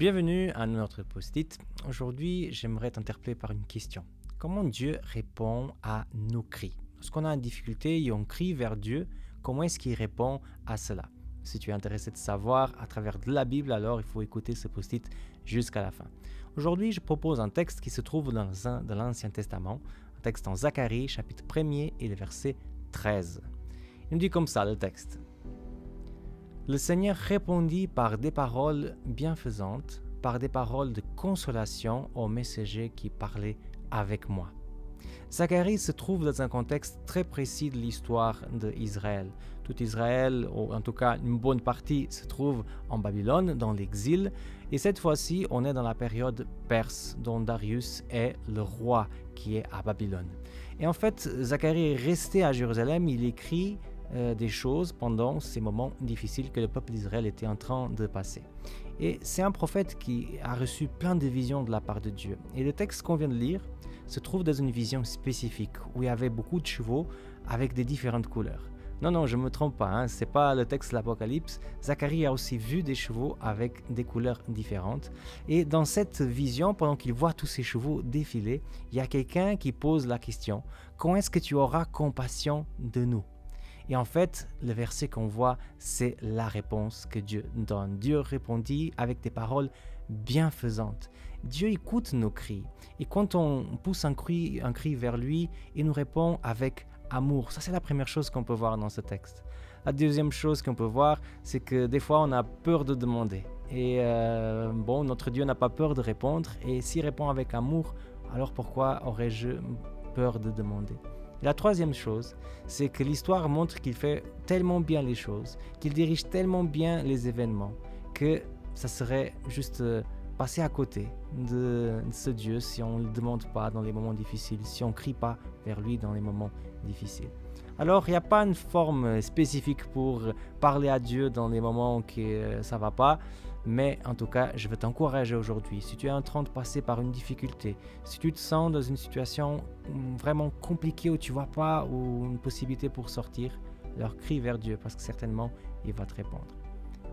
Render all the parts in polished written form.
Bienvenue à notre post-it. Aujourd'hui, j'aimerais t'interpeller par une question. Comment Dieu répond à nos cris? Lorsqu'on a une difficulté et on crie vers Dieu, comment est-ce qu'il répond à cela? Si tu es intéressé de savoir à travers de la Bible, alors il faut écouter ce post-it jusqu'à la fin. Aujourd'hui, je propose un texte qui se trouve dans l'Ancien Testament, un texte en Zacharie, chapitre 1er et le verset 13. Il nous dit comme ça le texte. Le Seigneur répondit par des paroles bienfaisantes, par des paroles de consolation aux messagers qui parlaient avec moi. Zacharie se trouve dans un contexte très précis de l'histoire d'Israël. Tout Israël, ou en tout cas une bonne partie, se trouve en Babylone, dans l'exil. Et cette fois-ci, on est dans la période perse, dont Darius est le roi qui est à Babylone. Et en fait, Zacharie est resté à Jérusalem, il écrit des choses pendant ces moments difficiles que le peuple d'Israël était en train de passer. Et c'est un prophète qui a reçu plein de visions de la part de Dieu. Et le texte qu'on vient de lire se trouve dans une vision spécifique où il y avait beaucoup de chevaux avec des différentes couleurs. Non, je ne me trompe pas, ce n'est pas le texte de l'Apocalypse. Zacharie a aussi vu des chevaux avec des couleurs différentes. Et dans cette vision, pendant qu'il voit tous ces chevaux défiler, il y a quelqu'un qui pose la question « Quand est-ce que tu auras compassion de nous ?» Et en fait, le verset qu'on voit, c'est la réponse que Dieu donne. Dieu répondit avec des paroles bienfaisantes. Dieu écoute nos cris. Et quand on pousse un cri vers lui, il nous répond avec amour. Ça, c'est la première chose qu'on peut voir dans ce texte. La deuxième chose qu'on peut voir, c'est que des fois, on a peur de demander. Et notre Dieu n'a pas peur de répondre. Et s'il répond avec amour, alors pourquoi aurais-je peur de demander? La troisième chose, c'est que l'histoire montre qu'il fait tellement bien les choses, qu'il dirige tellement bien les événements, que ça serait juste passer à côté de ce Dieu si on ne le demande pas dans les moments difficiles, si on ne crie pas vers lui dans les moments difficiles. Alors, il n'y a pas une forme spécifique pour parler à Dieu dans les moments que ça ne va pas, mais en tout cas, je veux t'encourager aujourd'hui. Si tu es en train de passer par une difficulté, si tu te sens dans une situation vraiment compliquée où tu ne vois pas ou une possibilité pour sortir, alors crie vers Dieu parce que certainement, il va te répondre.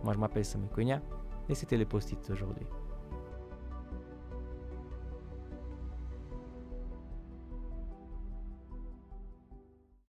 Moi, je m'appelle Samuel Cogna et c'était le post-it d'aujourd'hui.